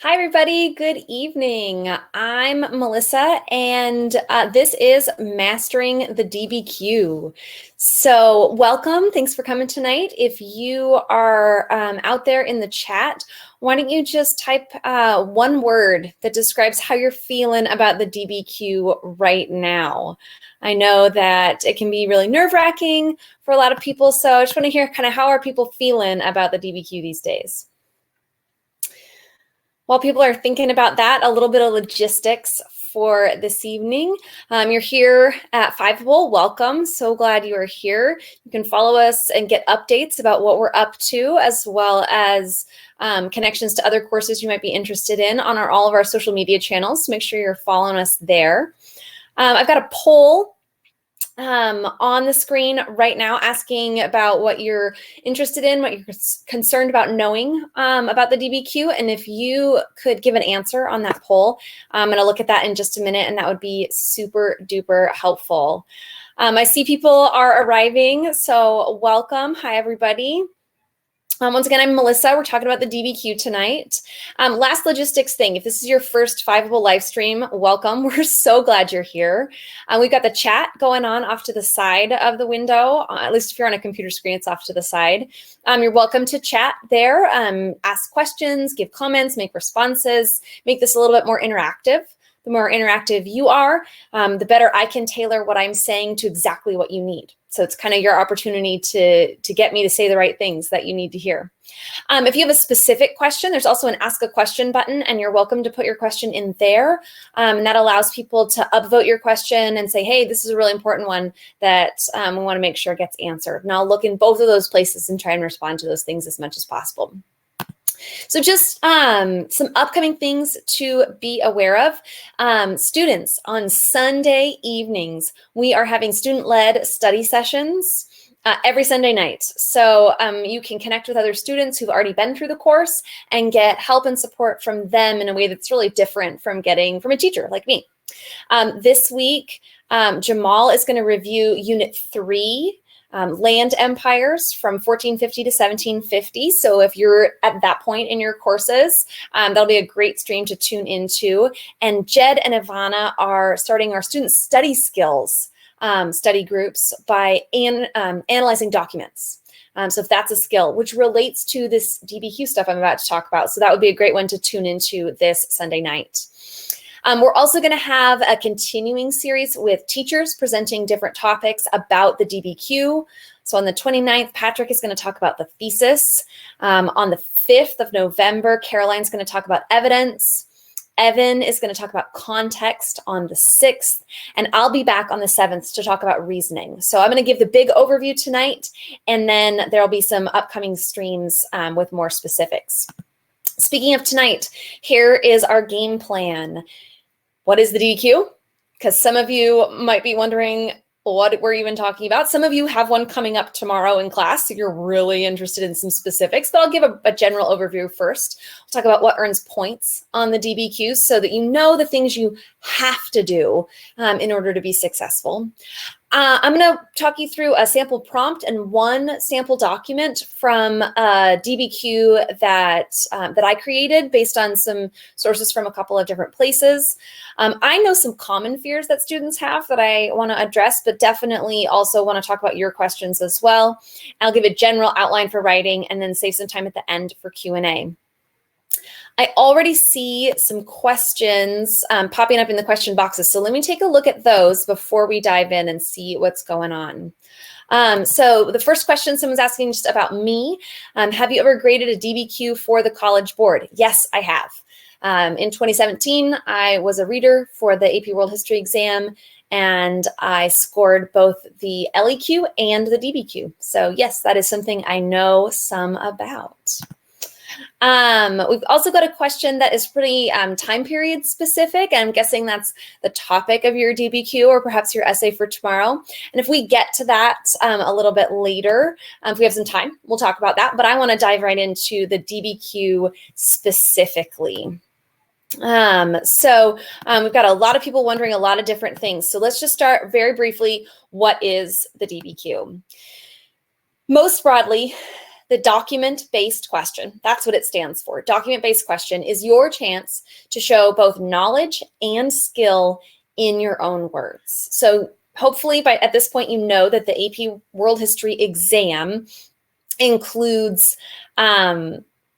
Hi, everybody. Good evening. I'm Melissa, and this is Mastering the DBQ. So welcome. Thanks for coming tonight. If you are out there in the chat, why don't you just type one word that describes how you're feeling about the DBQ right now? I know that it can be really nerve-wracking for a lot of people, so I just want to hear kind of how are people feeling about the DBQ these days? While people are thinking about that, a little bit of logistics for this evening. You're here at Fiveable. Welcome. So glad you are here. You can follow us and get updates about what we're up to, as well as connections to other courses you might be interested in on all of our social media channels. So make sure you're following us there. I've got a poll on the screen right now asking about what you're interested in, what you're concerned about knowing about the DBQ. And if you could give an answer on that poll, I'm going to look at that in just a minute, and that would be super duper helpful. I see people are arriving, so welcome. Hi, everybody. Once again, I'm Melissa. We're talking about the DBQ tonight. Last logistics thing, if this is your first Fiveable live stream, welcome. We're so glad you're here. We've got the chat going on off to the side of the window. At least if you're on a computer screen, it's off to the side. You're welcome to chat there, ask questions, give comments, make responses, make this a little bit more interactive. The more interactive you are, the better I can tailor what I'm saying to exactly what you need. So it's kind of your opportunity to get me to say the right things that you need to hear. If you have a specific question, there's also an Ask a Question button, and you're welcome to put your question in there. And that allows people to upvote your question and say, hey, this is a really important one that we want to make sure gets answered. And I'll look in both of those places and try and respond to those things as much as possible. So just some upcoming things to be aware of. Students, on Sunday evenings, we are having student-led study sessions every Sunday night. So you can connect with other students who've already been through the course and get help and support from them in a way that's really different from getting from a teacher like me. This week, Jamal is going to review Unit 3, land empires from 1450 to 1750. So if you're at that point in your courses, that'll be a great stream to tune into. And Jed and Ivana are starting our student study skills study groups by analyzing documents. So if that's a skill, which relates to this DBQ stuff I'm about to talk about. So that would be a great one to tune into this Sunday night. We're also going to have a continuing series with teachers presenting different topics about the DBQ. So on the 29th, Patrick is going to talk about the thesis. On the 5th of November, Caroline's going to talk about evidence. Evan is going to talk about context on the 6th, and I'll be back on the 7th to talk about reasoning. So I'm going to give the big overview tonight, and then there'll be some upcoming streams with more specifics. Speaking of tonight, here is our game plan. What is the DBQ? Because some of you might be wondering what we're even talking about. Some of you have one coming up tomorrow in class, so you're really interested in some specifics, but I'll give a general overview first. We'll talk about what earns points on the DBQ so that you know the things you have to do in order to be successful. I'm going to talk you through a sample prompt and one sample document from a DBQ that I created based on some sources from a couple of different places. I know some common fears that students have that I want to address, but definitely also want to talk about your questions as well. I'll give a general outline for writing and then save some time at the end for Q&A. I already see some questions popping up in the question boxes. So let me take a look at those before we dive in and see what's going on. So the first question someone's asking just about me. Have you ever graded a DBQ for the College Board? Yes, I have. In 2017, I was a reader for the AP World History exam, and I scored both the LEQ and the DBQ. So yes, that is something I know some about. We've also got a question that is pretty time period specific. I'm guessing that's the topic of your DBQ or perhaps your essay for tomorrow. And if we get to that a little bit later, if we have some time, we'll talk about that. But I want to dive right into the DBQ specifically. We've got a lot of people wondering a lot of different things. So let's just start very briefly. What is the DBQ? Most broadly, The document-based question, that's what it stands for. Document-based question is your chance to show both knowledge and skill in your own words. So hopefully at this point, you know that the AP World History exam includes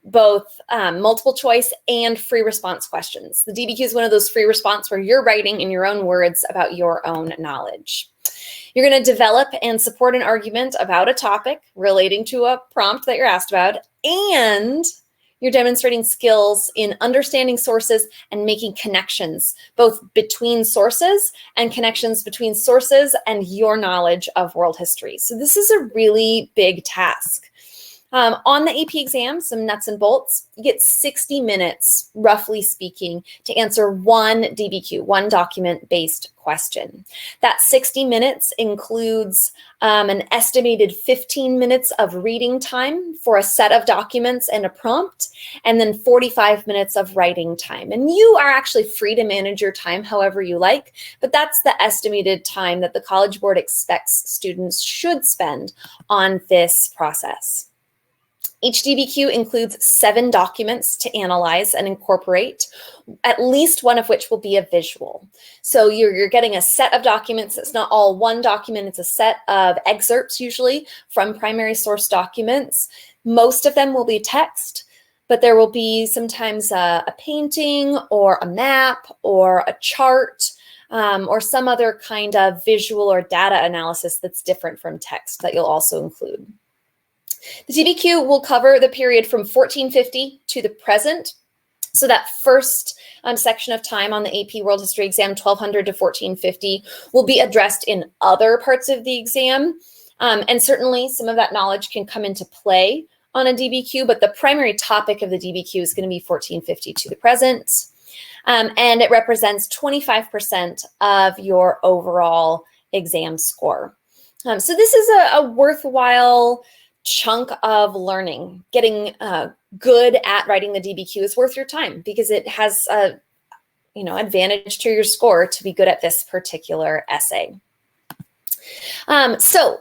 both multiple choice and free response questions. The DBQ is one of those free response where you're writing in your own words about your own knowledge. You're going to develop and support an argument about a topic relating to a prompt that you're asked about, and you're demonstrating skills in understanding sources and making connections, both between sources and connections between sources and your knowledge of world history. So this is a really big task. On the AP exam, some nuts and bolts, you get 60 minutes, roughly speaking, to answer one DBQ, one document-based question. That 60 minutes includes an estimated 15 minutes of reading time for a set of documents and a prompt, and then 45 minutes of writing time. And you are actually free to manage your time however you like, but that's the estimated time that the College Board expects students should spend on this process. Each DBQ includes 7 documents to analyze and incorporate, at least one of which will be a visual. So you're getting a set of documents. It's not all one document. It's a set of excerpts, usually, from primary source documents. Most of them will be text, but there will be sometimes a painting or a map or a chart or some other kind of visual or data analysis that's different from text that you'll also include. The DBQ will cover the period from 1450 to the present. So that first section of time on the AP World History exam, 1200 to 1450, will be addressed in other parts of the exam. And certainly some of that knowledge can come into play on a DBQ, but the primary topic of the DBQ is going to be 1450 to the present. And it represents 25% of your overall exam score. So this is a worthwhile chunk of learning. Getting good at writing the DBQ is worth your time because it has a advantage to your score to be good at this particular essay. So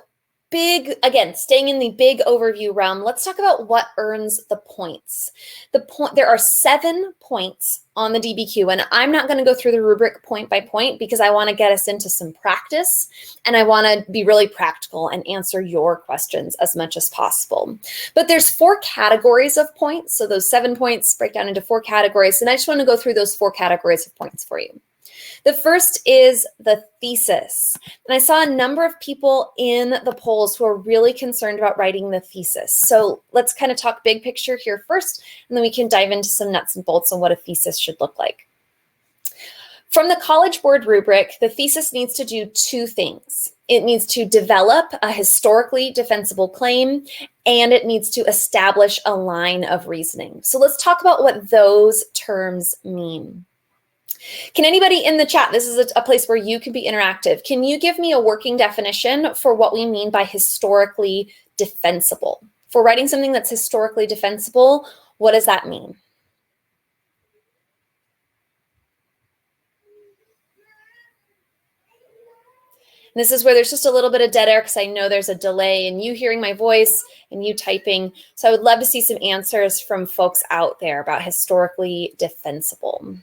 again, staying in the big overview realm, let's talk about what earns the points. There are 7 points on the DBQ, and I'm not going to go through the rubric point by point because I want to get us into some practice, and I want to be really practical and answer your questions as much as possible. But there's 4 categories of points, so those 7 points break down into 4 categories, and I just want to go through those 4 categories of points for you. The first is the thesis. And I saw a number of people in the polls who are really concerned about writing the thesis. So let's kind of talk big picture here first, and then we can dive into some nuts and bolts on what a thesis should look like. From the College Board rubric, the thesis needs to do 2 things. It needs to develop a historically defensible claim, and it needs to establish a line of reasoning. So let's talk about what those terms mean. Can anybody in the chat, this is a place where you can be interactive, can you give me a working definition for what we mean by historically defensible? For writing something that's historically defensible, what does that mean? And this is where there's just a little bit of dead air because I know there's a delay in you hearing my voice and you typing. So I would love to see some answers from folks out there about historically defensible.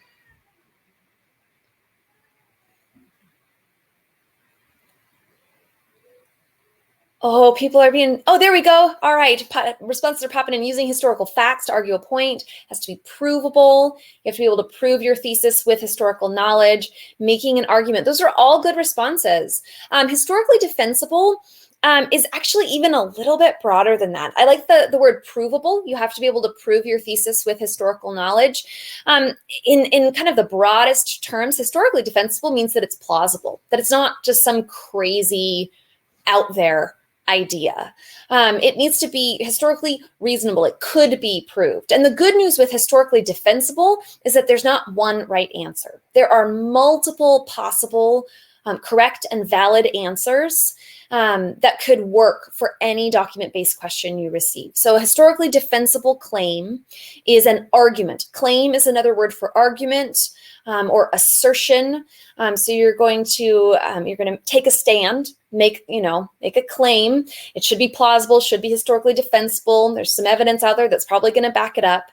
Oh, people are being, oh, there we go. All right, responses are popping in. Using historical facts to argue a point has to be provable. You have to be able to prove your thesis with historical knowledge, making an argument. Those are all good responses. Historically defensible is actually even a little bit broader than that. I like the word provable. You have to be able to prove your thesis with historical knowledge. In kind of the broadest terms, historically defensible means that it's plausible, that it's not just some crazy out there idea. It needs to be historically reasonable. It could be proved. And the good news with historically defensible is that there's not one right answer. There are multiple possible correct and valid answers that could work for any document-based question you receive. So a historically defensible claim is an argument. Claim is another word for argument or assertion. So you're going to take a stand, make a claim. It should be plausible, should be historically defensible. There's some evidence out there that's probably going to back it up,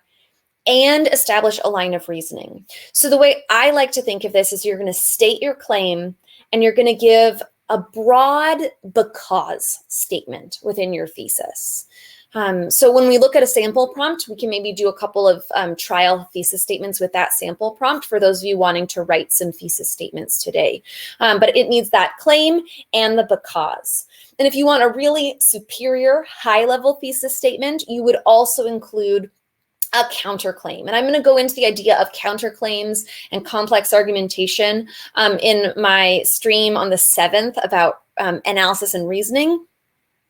and establish a line of reasoning. So the way I like to think of this is you're going to state your claim and you're going to give a broad because statement within your thesis. So when we look at a sample prompt, we can maybe do a couple of trial thesis statements with that sample prompt for those of you wanting to write some thesis statements today. But it needs that claim and the because. And if you want a really superior high-level thesis statement, you would also include a counterclaim. And I'm going to go into the idea of counterclaims and complex argumentation in my stream on the 7th about analysis and reasoning.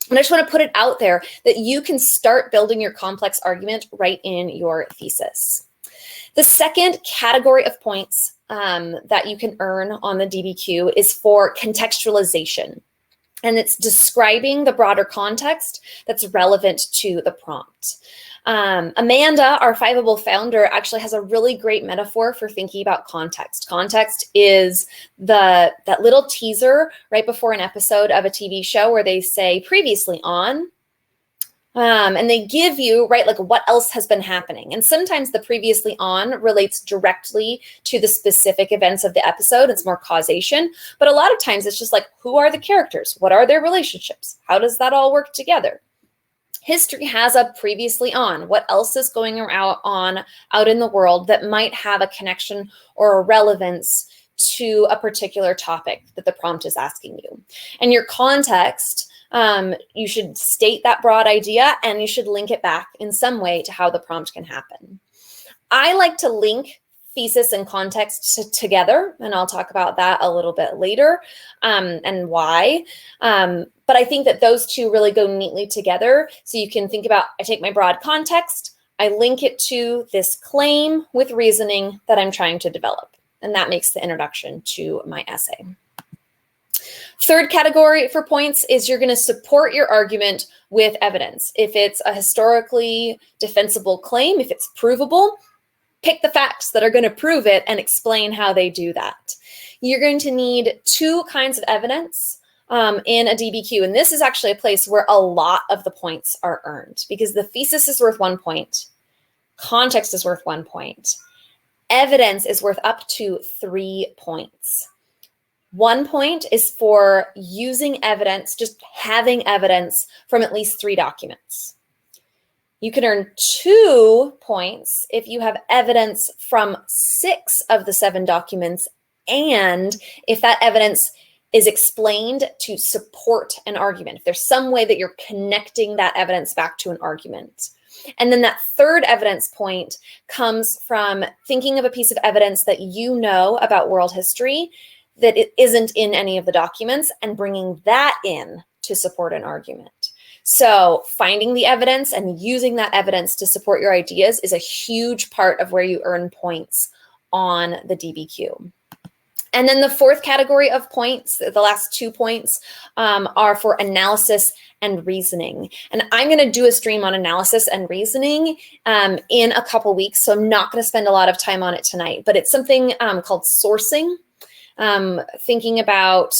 And I just want to put it out there that you can start building your complex argument right in your thesis. The second category of points that you can earn on the DBQ is for contextualization. And it's describing the broader context that's relevant to the prompt. Amanda, our Fiveable founder, actually has a really great metaphor for thinking about context. Context is that little teaser right before an episode of a TV show where they say previously on, and they give you, right, like what else has been happening. And sometimes the previously on relates directly to the specific events of the episode. It's more causation. But a lot of times it's just like, who are the characters? What are their relationships? How does that all work together? History has a previously on. What else is going on out in the world that might have a connection or a relevance to a particular topic that the prompt is asking you? And your context, you should state that broad idea and you should link it back in some way to how the prompt can happen. I like to link thesis and context together, and I'll talk about that a little bit later and why. But I think that those two really go neatly together. So you can think about, I take my broad context, I link it to this claim with reasoning that I'm trying to develop. And that makes the introduction to my essay. Third category for points is you're going to support your argument with evidence. If it's a historically defensible claim, if it's provable, pick the facts that are going to prove it and explain how they do that. You're going to need two kinds of evidence in a DBQ. And this is actually a place where a lot of the points are earned because the thesis is worth 1 point. Context is worth 1 point. Evidence is worth up to 3 points. 1 point is for using evidence, just having evidence from at least 3 documents. You can earn 2 points if you have evidence from 6 of the 7 documents and if that evidence is explained to support an argument. If there's some way that you're connecting that evidence back to an argument. And then that third evidence point comes from thinking of a piece of evidence that you know about world history that it isn't in any of the documents and bringing that in to support an argument. So finding the evidence and using that evidence to support your ideas is a huge part of where you earn points on the DBQ. And then the fourth category of points, the last 2 points, are for analysis and reasoning. And I'm going to do a stream on analysis and reasoning in a couple weeks, so I'm not going to spend a lot of time on it tonight, but it's something called sourcing. Thinking about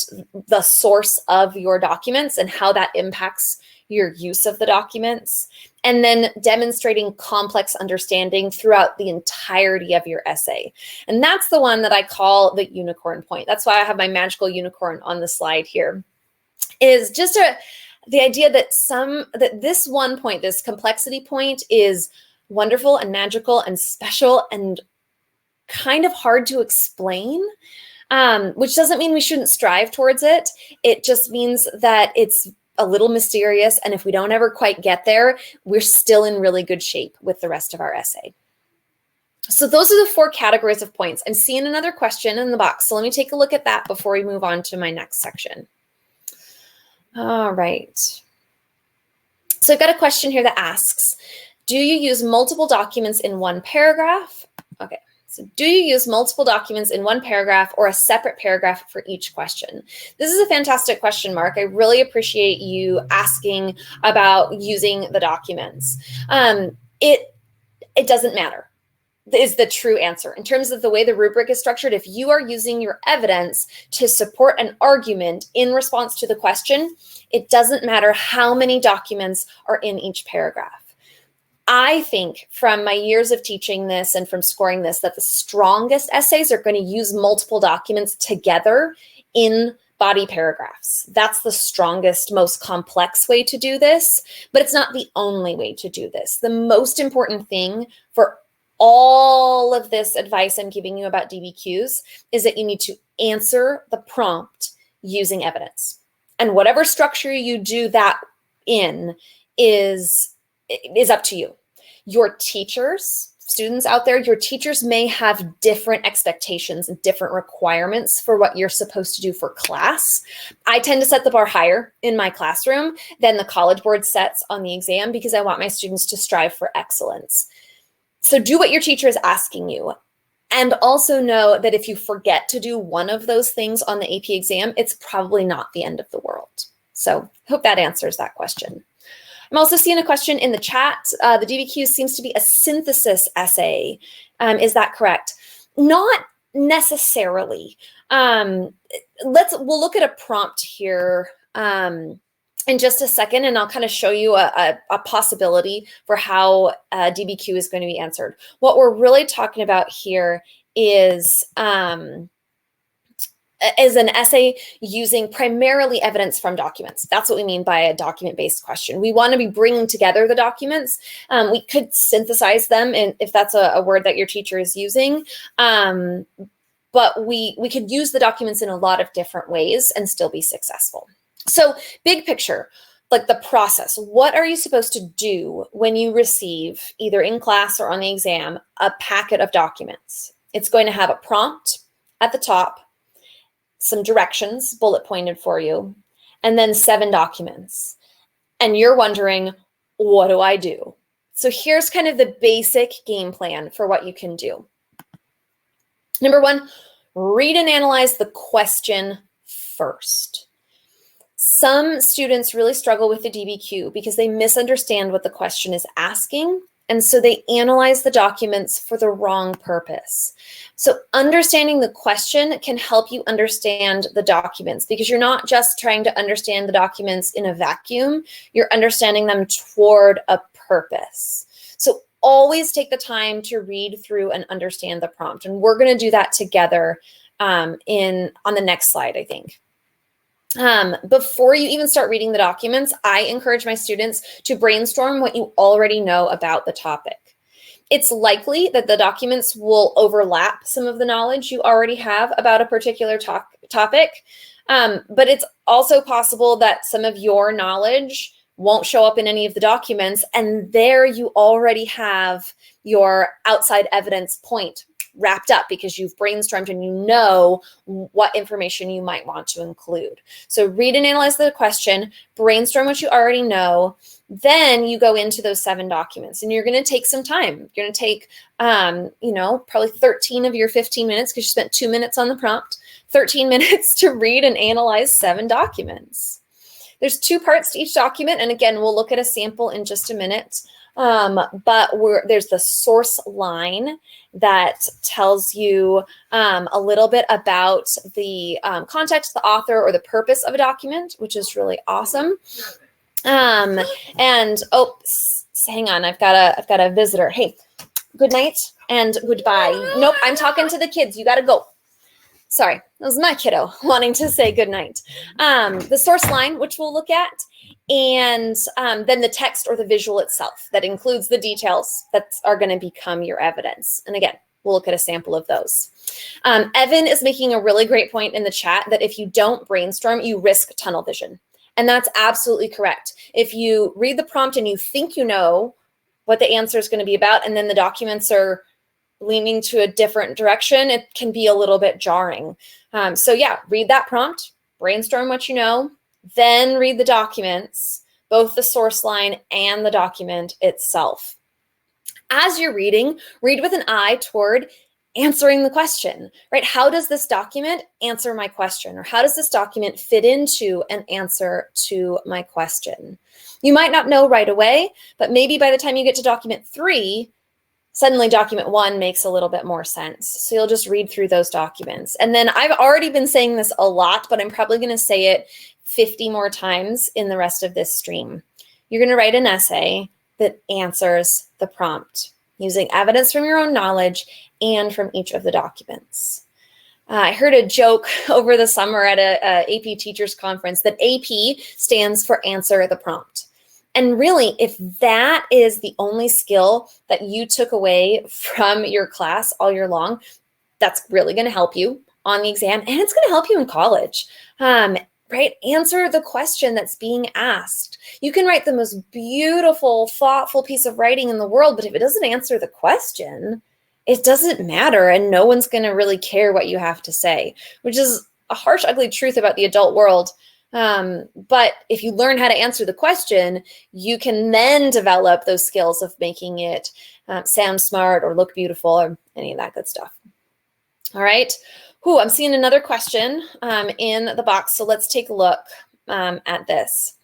the source of your documents and how that impacts your use of the documents, and then demonstrating complex understanding throughout the entirety of your essay. And that's the one that I call the unicorn point. That's why I have my magical unicorn on the slide here, is just the idea that this 1 point, this complexity point, is wonderful and magical and special and kind of hard to explain. Which doesn't mean we shouldn't strive towards it. It just means that it's a little mysterious. And if we don't ever quite get there, we're still in really good shape with the rest of our essay. So those are the 4 categories of points. I'm seeing another question in the box. So let me take a look at that before we move on to my next section. All right. So I've got a question here that asks, do you use multiple documents in one paragraph? Okay. So do you use multiple documents in one paragraph or a separate paragraph for each question? This is a fantastic question, Mark. I really appreciate you asking about using the documents. It doesn't matter, is the true answer. In terms of the way the rubric is structured, if you are using your evidence to support an argument in response to the question, it doesn't matter how many documents are in each paragraph. I think from my years of teaching this and from scoring this, that the strongest essays are going to use multiple documents together in body paragraphs. That's the strongest, most complex way to do this, but it's not the only way to do this. The most important thing for all of this advice I'm giving you about DBQs is that you need to answer the prompt using evidence. And whatever structure you do that in is up to you. Your teachers, students out there, your teachers may have different expectations and different requirements for what you're supposed to do for class. I tend to set the bar higher in my classroom than the College Board sets on the exam because I want my students to strive for excellence. So do what your teacher is asking you. And also know that if you forget to do one of those things on the AP exam, it's probably not the end of the world. So hope that answers that question. I'm also seeing a question in the chat. The DBQ seems to be a synthesis essay. Is that correct? Not necessarily. We'll look at a prompt here in just a second, and I'll kind of show you a possibility for how DBQ is going to be answered. What we're really talking about here is an essay using primarily evidence from documents. That's what we mean by a document-based question. We want to be bringing together the documents. We could synthesize them, if that's a word that your teacher is using, but we could use the documents in a lot of different ways and still be successful. So big picture, like the process. What are you supposed to do when you receive, either in class or on the exam, a packet of documents? It's going to have a prompt at the top, some directions bullet pointed for you, and then 7 documents. And you're wondering, what do I do? So here's kind of the basic game plan for what you can do. Number 1, read and analyze the question first. Some students really struggle with the DBQ because they misunderstand what the question is asking, and so they analyze the documents for the wrong purpose. So understanding the question can help you understand the documents, because you're not just trying to understand the documents in a vacuum, you're understanding them toward a purpose. So always take the time to read through and understand the prompt. And we're going to do that together on the next slide, I think. Before you even start reading the documents, I encourage my students to brainstorm what you already know about the topic. It's likely that the documents will overlap some of the knowledge you already have about a particular topic, but it's also possible that some of your knowledge won't show up in any of the documents, and there you already have your outside evidence point wrapped up because you've brainstormed and you know what information you might want to include. So read and analyze the question, brainstorm what you already know, then you go into those 7 documents, and you're going to take some time. You're going to take, probably 13 of your 15 minutes because you spent 2 minutes on the prompt, 13 minutes to read and analyze 7 documents. There's 2 parts to each document. And again, we'll look at a sample in just a minute. But there's the source line that tells you a little bit about the context, the author, or the purpose of a document, which is really awesome. Hang on, I've got a visitor. Hey, good night and goodbye. Nope, I'm talking to the kids. You got to go. Sorry, that was my kiddo wanting to say good night. The source line, which we'll look at, and then the text or the visual itself that includes the details that are going to become your evidence. And again, we'll look at a sample of those. Evan is making a really great point in the chat that if you don't brainstorm, you risk tunnel vision. And that's absolutely correct. If you read the prompt and you think you know what the answer is going to be about, and then the documents are leaning to a different direction, it can be a little bit jarring. So yeah, read that prompt, brainstorm what you know, then read the documents, both the source line and the document itself. As you're reading, read with an eye toward answering the question, right? How does this document answer my question? Or how does this document fit into an answer to my question? You might not know right away, but maybe by the time you get to document 3, suddenly document 1 makes a little bit more sense. So you'll just read through those documents. And then I've already been saying this a lot, but I'm probably going to say it 50 more times in the rest of this stream. You're going to write an essay that answers the prompt using evidence from your own knowledge and from each of the documents. I heard a joke over the summer at a AP Teachers Conference that AP stands for answer the prompt. And really, if that is the only skill that you took away from your class all year long, that's really going to help you on the exam, and it's going to help you in college. Right? Answer the question that's being asked. You can write the most beautiful, thoughtful piece of writing in the world, but if it doesn't answer the question, it doesn't matter, and no one's going to really care what you have to say, which is a harsh, ugly truth about the adult world. But if you learn how to answer the question, you can then develop those skills of making it sound smart or look beautiful or any of that good stuff. All right. Ooh, I'm seeing another question in the box, so let's take a look at this.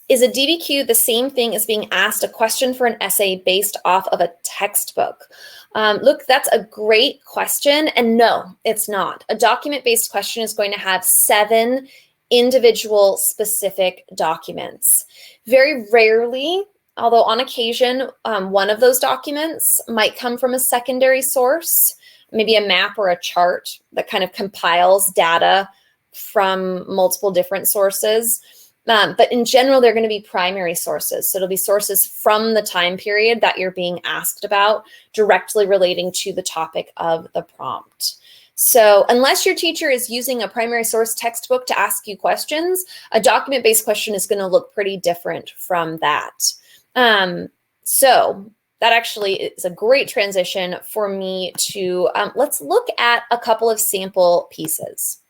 Is a DBQ the same thing as being asked a question for an essay based off of a textbook? Look, that's a great question, and no, it's not. A document-based question is going to have 7 individual specific documents. Very rarely, although on occasion, one of those documents might come from a secondary source, maybe a map or a chart that kind of compiles data from multiple different sources. But in general, they're going to be primary sources. So it'll be sources from the time period that you're being asked about, directly relating to the topic of the prompt. So unless your teacher is using a primary source textbook to ask you questions, a document-based question is going to look pretty different from that. So that actually is a great transition for me to, let's look at a couple of sample pieces.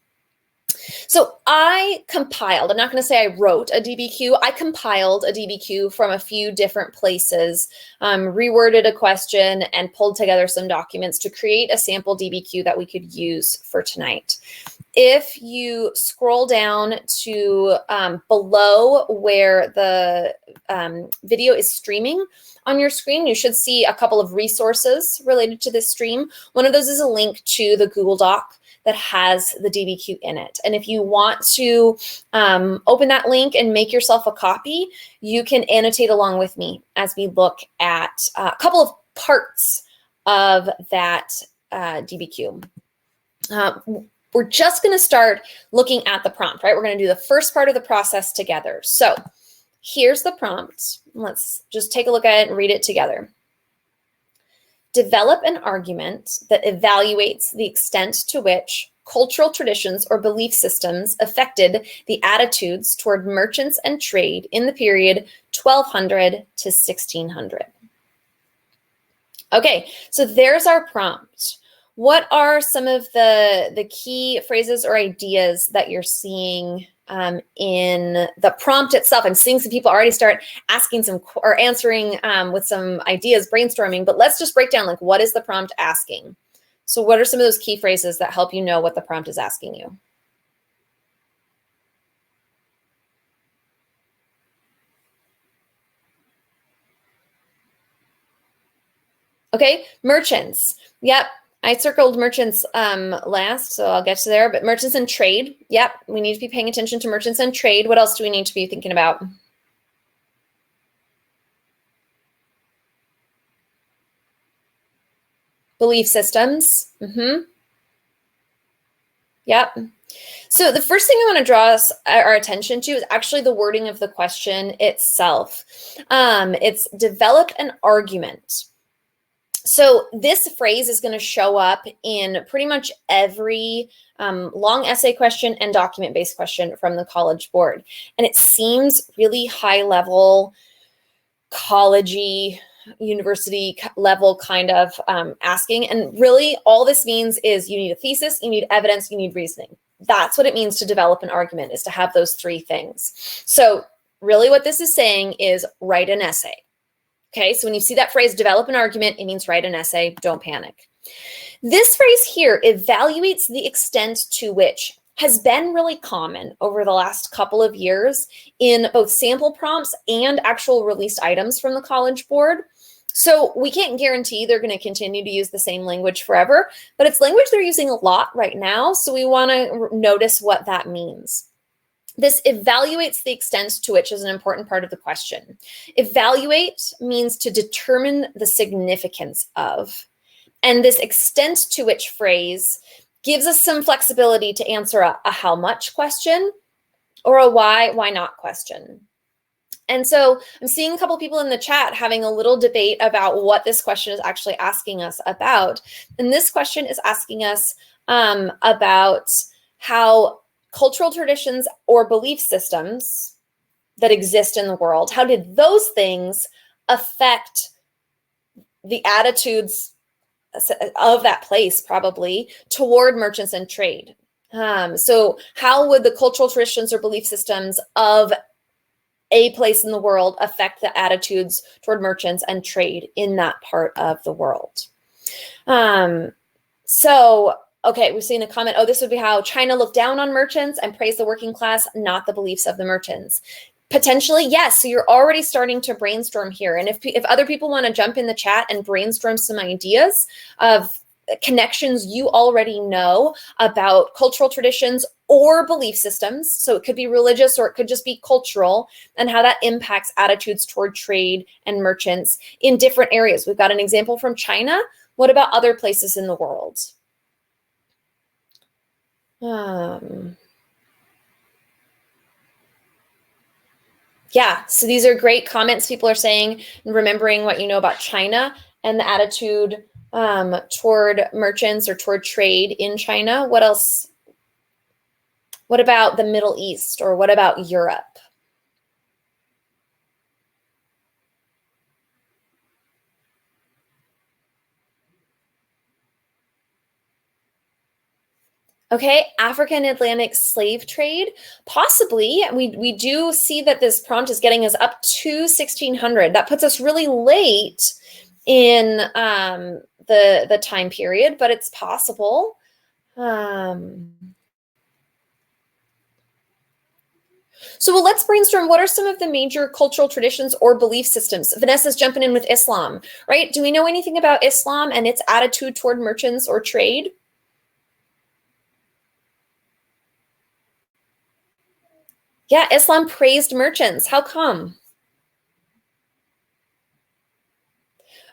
So I compiled, I'm not going to say I wrote a DBQ, I compiled a DBQ from a few different places, reworded a question, and pulled together some documents to create a sample DBQ that we could use for tonight. If you scroll down to below where the video is streaming on your screen, you should see a couple of resources related to this stream. One of those is a link to the Google Doc that has the DBQ in it. And if you want to open that link and make yourself a copy, you can annotate along with me as we look at a couple of parts of that DBQ. We're just going to start looking at the prompt, right? We're going to do the first part of the process together. So here's the prompt. Let's just take a look at it and read it together. Develop an argument that evaluates the extent to which cultural traditions or belief systems affected the attitudes toward merchants and trade in the period 1200 to 1600. Okay, so there's our prompt. What are some of the key phrases or ideas that you're seeing in the prompt itself? I'm seeing some people already start asking some or answering with some ideas, brainstorming, but let's just break down, like, what is the prompt asking? So what are some of those key phrases that help you know what the prompt is asking you? Okay, merchants. Yep. I circled merchants last, so I'll get to there, but merchants and trade. Yep, we need to be paying attention to merchants and trade. What else do we need to be thinking about? Belief systems. Yep. So the first thing I want to draw our attention to is actually the wording of the question itself. It's develop an argument. So this phrase is going to show up in pretty much every long essay question and document-based question from the College Board. And it seems really high level, college-y, university level kind of asking. And really all this means is you need a thesis, you need evidence, you need reasoning. That's what it means to develop an argument, is to have those 3 things. So really what this is saying is write an essay. Okay, so when you see that phrase, develop an argument, it means write an essay. Don't panic. This phrase here evaluates the extent to which has been really common over the last couple of years in both sample prompts and actual released items from the College Board. So we can't guarantee they're going to continue to use the same language forever, but it's language they're using a lot right now, so we want to notice what that means. This evaluates the extent to which is an important part of the question. Evaluate means to determine the significance of. And this extent to which phrase gives us some flexibility to answer a how much question or a why not question. And so I'm seeing a couple people in the chat having a little debate about what this question is actually asking us about. And this question is asking us about how cultural traditions or belief systems that exist in the world, how did those things affect the attitudes of that place, probably, toward merchants and trade? So how would the cultural traditions or belief systems of a place in the world affect the attitudes toward merchants and trade in that part of the world? Okay, we've seen a comment, this would be how China looked down on merchants and praised the working class, not the beliefs of the merchants. Potentially, yes. So you're already starting to brainstorm here. And if other people want to jump in the chat and brainstorm some ideas of connections you already know about cultural traditions or belief systems, so it could be religious or it could just be cultural, and how that impacts attitudes toward trade and merchants in different areas. We've got an example from China. What about other places in the world? Yeah, so these are great comments people are saying, remembering what you know about China and the attitude toward merchants or toward trade in China. What else? What about the Middle East, or what about Europe? Okay, African Atlantic slave trade, possibly. We do see that this prompt is getting us up to 1600. That puts us really late in the time period, but it's possible. So let's brainstorm. What are some of the major cultural traditions or belief systems? Vanessa's jumping in with Islam, right? Do we know anything about Islam and its attitude toward merchants or trade? Yeah, Islam praised merchants. How come?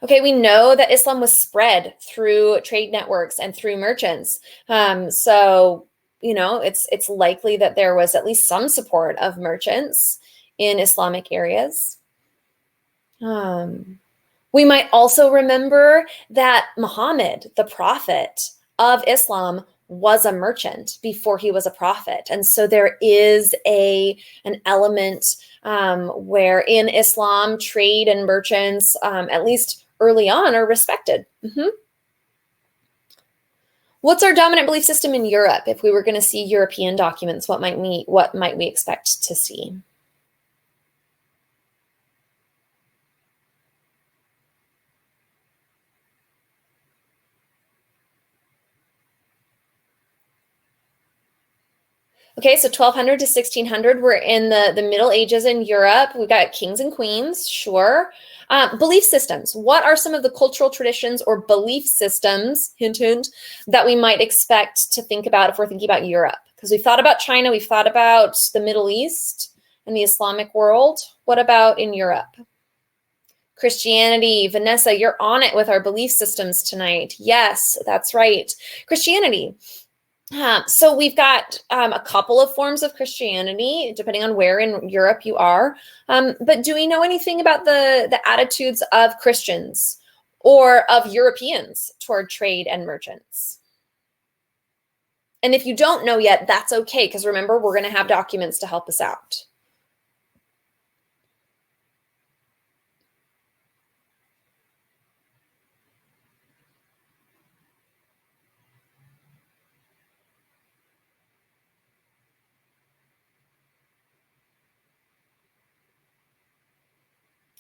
Okay, we know that Islam was spread through trade networks and through merchants. So, it's likely that there was at least some support of merchants in Islamic areas. We might also remember that Muhammad, the prophet of Islam, was a merchant before he was a prophet. And so there is an element where in Islam, trade and merchants, at least early on, are respected. What's our dominant belief system in Europe? If we were going to see European documents, what might we expect to see? Okay, so 1200 to 1600, we're in the Middle Ages in Europe. We've got kings and queens, sure. Belief systems. What are some of the cultural traditions or belief systems, hint, hint, that we might expect to think about if we're thinking about Europe? Because we've thought about China, we've thought about the Middle East and the Islamic world. What about in Europe? Christianity. Vanessa, you're on it with our belief systems tonight. Yes, that's right. Christianity. So we've got a couple of forms of Christianity, depending on where in Europe you are. But do we know anything about the attitudes of Christians or of Europeans toward trade and merchants? And if you don't know yet, that's okay, because remember, we're going to have documents to help us out.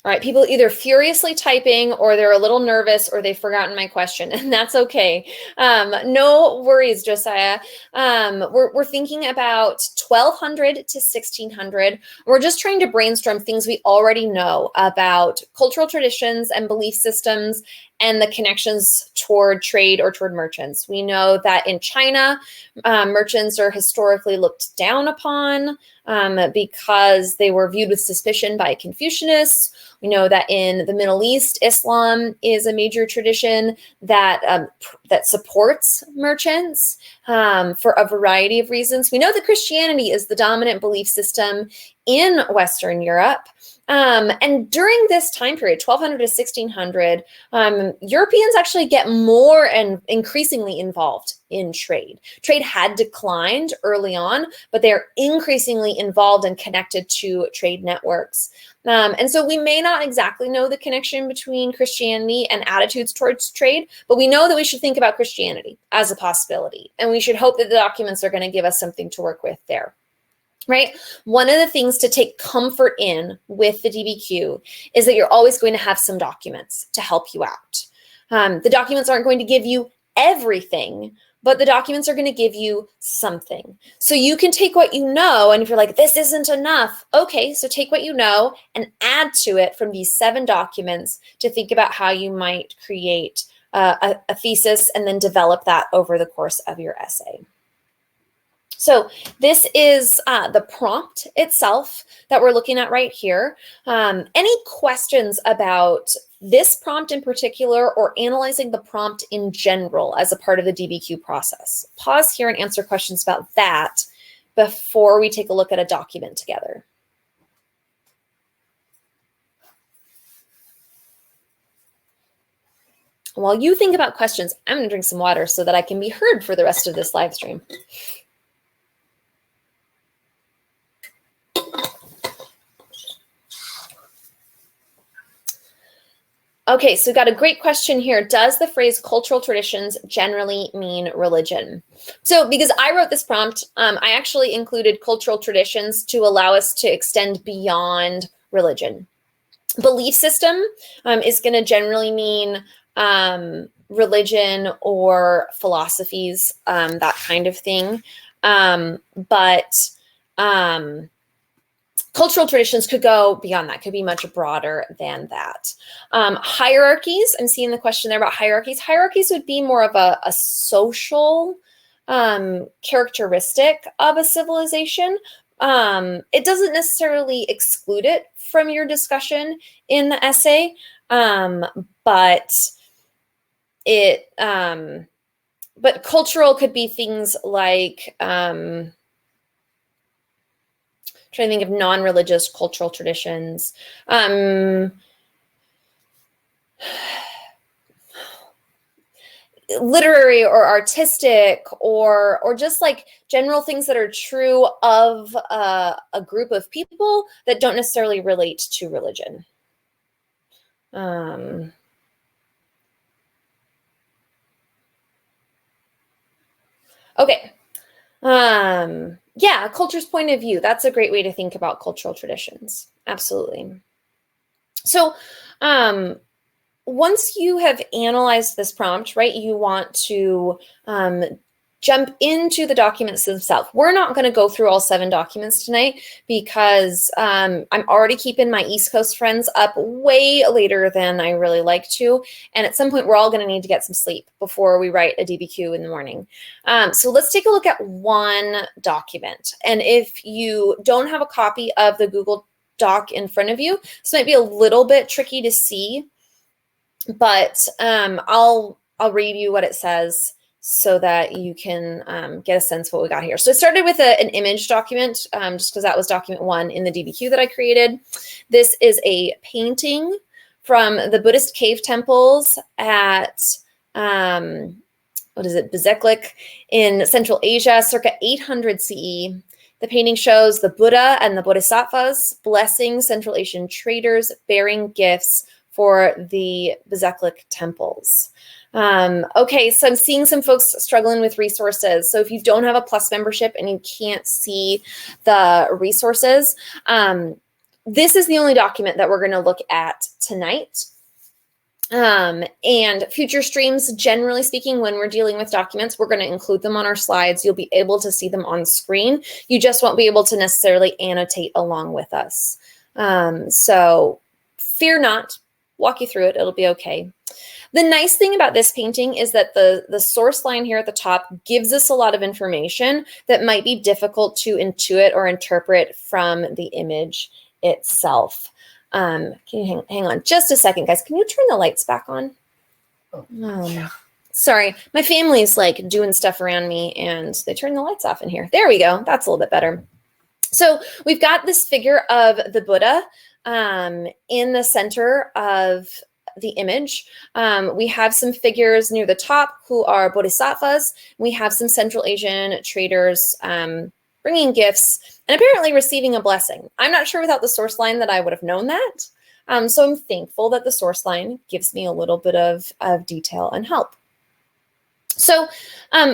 All right, people either furiously typing or they're a little nervous or they've forgotten my question, and that's okay. No worries, Josiah. We're thinking about 1200 to 1600. We're just trying to brainstorm things we already know about cultural traditions and belief systems and the connections toward trade or toward merchants. We know that in China, merchants are historically looked down upon because they were viewed with suspicion by Confucianists. We know that in the Middle East, Islam is a major tradition that that supports merchants for a variety of reasons. We know that Christianity is the dominant belief system in Western Europe. And during this time period, 1200 to 1600, Europeans actually get more and increasingly involved in trade. Trade had declined early on, but they're increasingly involved and connected to trade networks. And so we may not exactly know the connection between Christianity and attitudes towards trade, but we know that we should think about Christianity as a possibility. And we should hope that the documents are going to give us something to work with there. Right? One of the things to take comfort in with the DBQ is that you're always going to have some documents to help you out. The documents aren't going to give you everything, but the documents are going to give you something. So you can take what you know, and if you're like, this isn't enough, okay, so take what you know and add to it from these 7 documents to think about how you might create a thesis and then develop that over the course of your essay. So this is the prompt itself that we're looking at right here. Any questions about this prompt in particular or analyzing the prompt in general as a part of the DBQ process? Pause here and answer questions about that before we take a look at a document together. While you think about questions, I'm going to drink some water so that I can be heard for the rest of this live stream. Okay, so we've got a great question here. Does the phrase cultural traditions generally mean religion? So because I wrote this prompt, I actually included cultural traditions to allow us to extend beyond religion. Belief system is going to generally mean religion or philosophies, that kind of thing. Cultural traditions could go beyond that, could be much broader than that. Hierarchies, I'm seeing the question there about hierarchies. Hierarchies would be more of a social characteristic of a civilization. It doesn't necessarily exclude it from your discussion in the essay, but cultural could be things like, trying to think of non-religious cultural traditions. Literary or artistic or just like general things that are true of a group of people that don't necessarily relate to religion. Okay. Yeah, a culture's point of view. That's a great way to think about cultural traditions. Absolutely. So once you have analyzed this prompt, right, you want to jump into the documents themselves. We're not going to go through all 7 documents tonight because I'm already keeping my East Coast friends up way later than I really like to. And at some point, we're all going to need to get some sleep before we write a DBQ in the morning. So let's take a look at one document. And if you don't have a copy of the Google Doc in front of you, this might be a little bit tricky to see, but I'll read you what it says so that you can get a sense of what we got here. So I started with an image document, just because that was document 1 in the DBQ that I created. This is a painting from the Buddhist cave temples at, Bezeklik in Central Asia, circa 800 CE. The painting shows the Buddha and the Bodhisattvas blessing Central Asian traders bearing gifts for the Bezeklik temples. Okay, so I'm seeing some folks struggling with resources. So if you don't have a Plus membership and you can't see the resources, this is the only document that we're going to look at tonight. And future streams, generally speaking, when we're dealing with documents, we're going to include them on our slides. You'll be able to see them on screen. You just won't be able to necessarily annotate along with us. So fear not, walk you through it. It'll be okay. The nice thing about this painting is that the source line here at the top gives us a lot of information that might be difficult to intuit or interpret from the image itself. Can you hang on just a second, guys? Can you turn the lights back on? Sorry, my family's like doing stuff around me and they turn the lights off in here. There we go. That's a little bit better. So we've got this figure of the Buddha in the center of the image. We have some figures near the top who are bodhisattvas. We have some Central Asian traders bringing gifts and apparently receiving a blessing. I'm not sure without the source line that I would have known that. So I'm thankful that the source line gives me a little bit of detail and help. So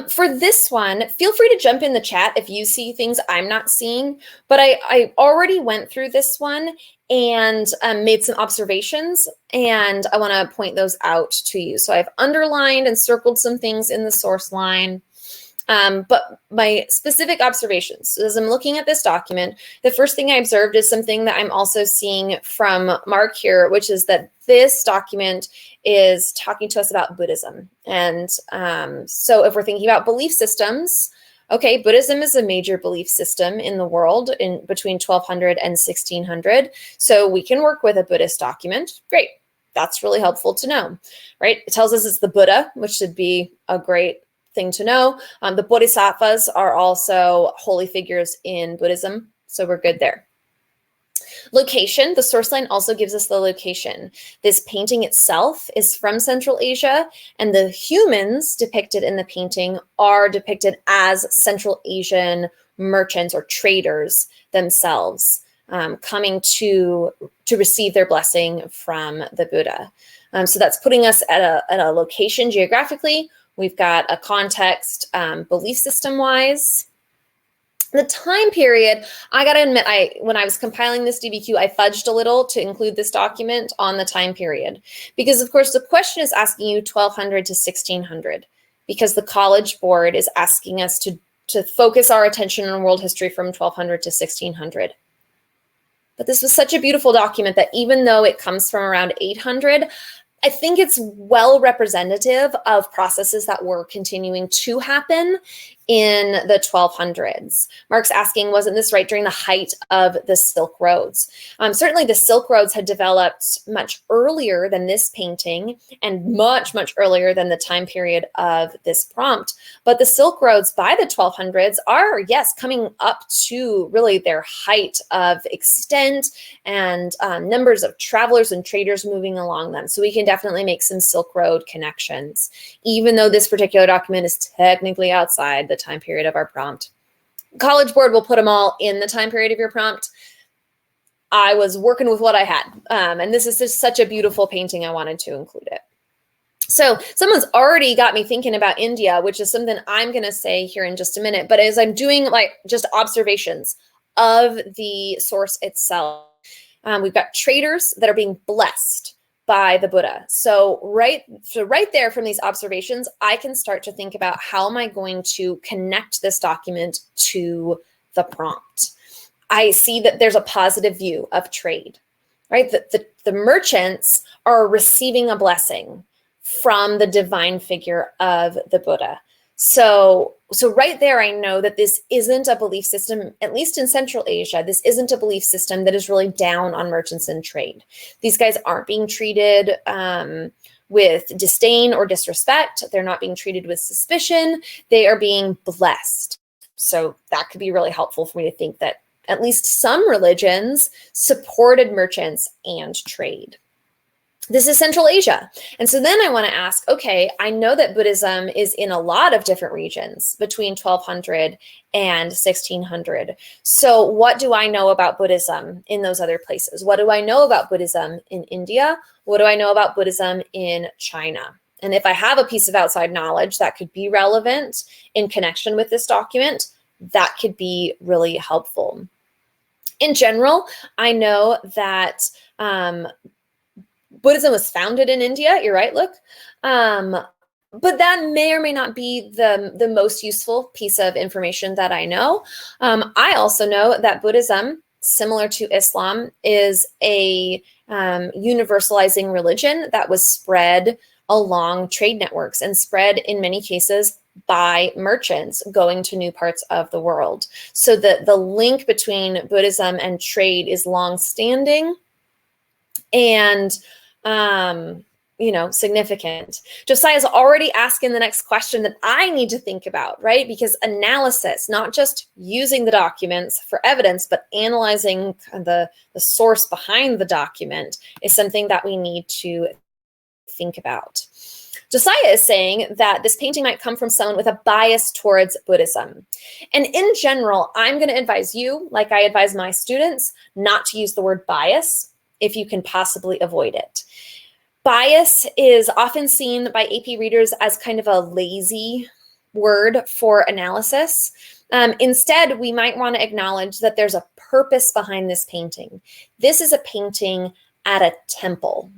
for this one, feel free to jump in the chat if you see things I'm not seeing, but I already went through this one and made some observations, and I want to point those out to you. So I've underlined and circled some things in the source line. But my specific observations, so as I'm looking at this document, the first thing I observed is something that I'm also seeing from Mark here, which is that this document is talking to us about Buddhism. And so if we're thinking about belief systems, okay, Buddhism is a major belief system in the world in between 1200 and 1600. So we can work with a Buddhist document. Great. That's really helpful to know, right? It tells us it's the Buddha, which should be a great thing to know. The bodhisattvas are also holy figures in Buddhism, so we're good there. Location, the source line also gives us the location. This painting itself is from Central Asia, and the humans depicted in the painting are depicted as Central Asian merchants or traders themselves, coming to receive their blessing from the Buddha. So that's putting us at a location geographically. We've got a context belief system-wise. The time period, I got to admit, when I was compiling this DBQ, I fudged a little to include this document on the time period. Because, of course, the question is asking you 1200 to 1600, because the College Board is asking us to focus our attention on world history from 1200 to 1600. But this was such a beautiful document that even though it comes from around 800, I think it's well representative of processes that were continuing to happen in the 1200s. Mark's asking, wasn't this right during the height of the Silk Roads? Certainly the Silk Roads had developed much earlier than this painting and much, much earlier than the time period of this prompt. But the Silk Roads by the 1200s are, yes, coming up to really their height of extent and numbers of travelers and traders moving along them. So we can definitely make some Silk Road connections, even though this particular document is technically outside the time period of our prompt. College Board will put them all in the time period of your prompt. I was working with what I had, and this is just such a beautiful painting. I wanted to include it. So someone's already got me thinking about India, which is something I'm going to say here in just a minute. But as I'm doing like just observations of the source itself, we've got traders that are being blessed by the Buddha. So right there from these observations, I can start to think about how am I going to connect this document to the prompt. I see that there's a positive view of trade, right? The merchants are receiving a blessing from the divine figure of the Buddha. So right there, I know that this isn't a belief system, at least in Central Asia, this isn't a belief system that is really down on merchants and trade. These guys aren't being treated with disdain or disrespect. They're not being treated with suspicion. They are being blessed. So that could be really helpful for me to think that at least some religions supported merchants and trade. This is Central Asia. And so then I want to ask, okay, I know that Buddhism is in a lot of different regions between 1200 and 1600. So what do I know about Buddhism in those other places? What do I know about Buddhism in India? What do I know about Buddhism in China? And if I have a piece of outside knowledge that could be relevant in connection with this document, that could be really helpful. In general, I know that Buddhism was founded in India. You're right, look. But that may or may not be the most useful piece of information that I know. I also know that Buddhism, similar to Islam, is a universalizing religion that was spread along trade networks and spread in many cases by merchants going to new parts of the world. So the link between Buddhism and trade is long-standing and significant. Josiah's already asking the next question that I need to think about, right? Because analysis, not just using the documents for evidence, but analyzing the source behind the document is something that we need to think about. Josiah is saying that this painting might come from someone with a bias towards Buddhism. And in general, I'm going to advise you, like I advise my students, not to use the word bias if you can possibly avoid it. Bias is often seen by AP readers as kind of a lazy word for analysis. Instead, we might want to acknowledge that there's a purpose behind this painting. This is a painting at a temple.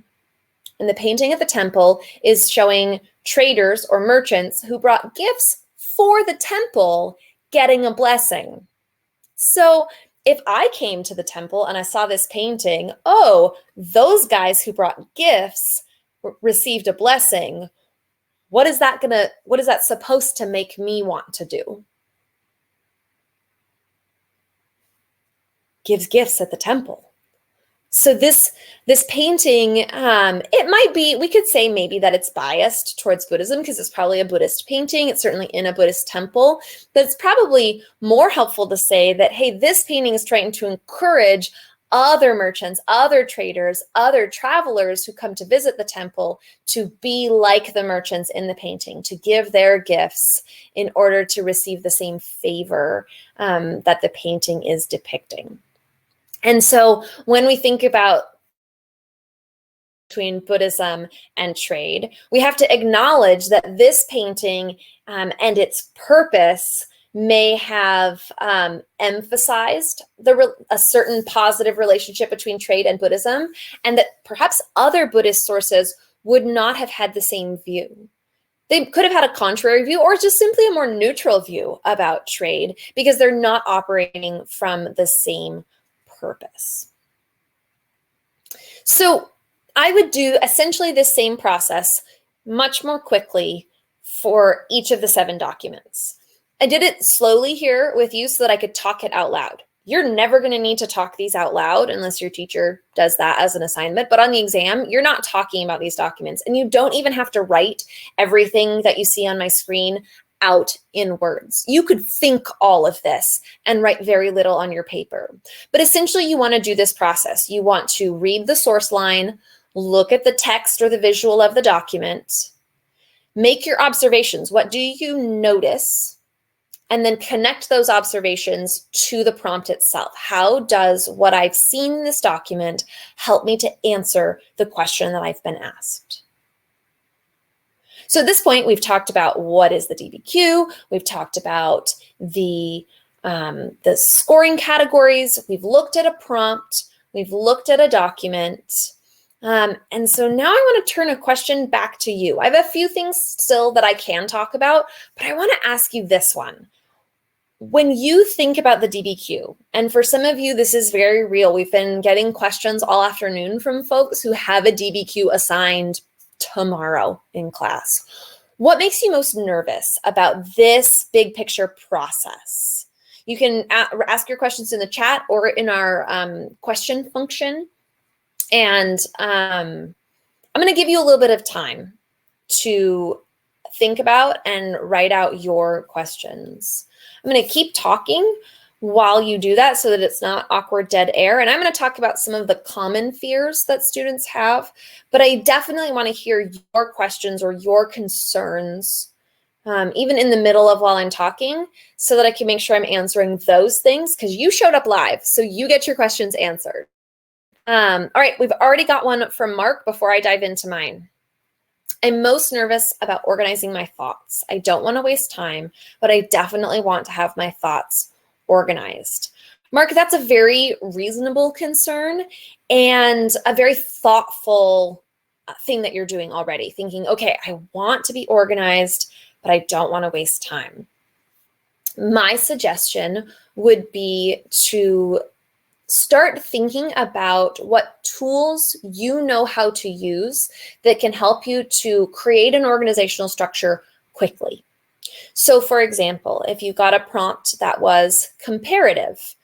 And the painting at the temple is showing traders or merchants who brought gifts for the temple getting a blessing. So if I came to the temple and I saw this painting, oh, those guys who brought gifts received a blessing. What is that supposed to make me want to do? Gives gifts at the temple. So this painting, it might be, we could say maybe that it's biased towards Buddhism because it's probably a Buddhist painting. It's certainly in a Buddhist temple, but it's probably more helpful to say that, hey, this painting is trying to encourage other merchants, other traders, other travelers who come to visit the temple to be like the merchants in the painting, to give their gifts in order to receive the same favor that the painting is depicting. And so when we think about between Buddhism and trade, we have to acknowledge that this painting and its purpose may have emphasized a certain positive relationship between trade and Buddhism, and that perhaps other Buddhist sources would not have had the same view. They could have had a contrary view or just simply a more neutral view about trade because they're not operating from the same purpose. So I would do essentially the same process much more quickly for each of the 7 documents. I did it slowly here with you so that I could talk it out loud. You're never going to need to talk these out loud unless your teacher does that as an assignment. But on the exam, you're not talking about these documents, and you don't even have to write everything that you see on my screen out in words. You could think all of this and write very little on your paper. But essentially, you want to do this process. You want to read the source line, look at the text or the visual of the document, make your observations. What do you notice? And then connect those observations to the prompt itself. How does what I've seen in this document help me to answer the question that I've been asked? So at this point, we've talked about what is the DBQ. We've talked about the scoring categories. We've looked at a prompt. We've looked at a document. And so now I want to turn a question back to you. I have a few things still that I can talk about, but I want to ask you this one. When you think about the DBQ, and for some of you, this is very real. We've been getting questions all afternoon from folks who have a DBQ assigned tomorrow in class. What makes you most nervous about this big picture process? You can ask your questions in the chat or in our question function. And I'm going to give you a little bit of time to think about and write out your questions. I'm going to keep talking while you do that so that it's not awkward dead air. And I'm going to talk about some of the common fears that students have, but I definitely want to hear your questions or your concerns, even in the middle of while I'm talking, so that I can make sure I'm answering those things because you showed up live, so you get your questions answered. All right, we've already got one from Mark before I dive into mine. I'm most nervous about organizing my thoughts. I don't want to waste time, but I definitely want to have my thoughts organized. Mark, that's a very reasonable concern and a very thoughtful thing that you're doing already. Thinking, okay, I want to be organized, but I don't want to waste time. My suggestion would be to start thinking about what tools you know how to use that can help you to create an organizational structure quickly. So for example, if you got a prompt that was comparative,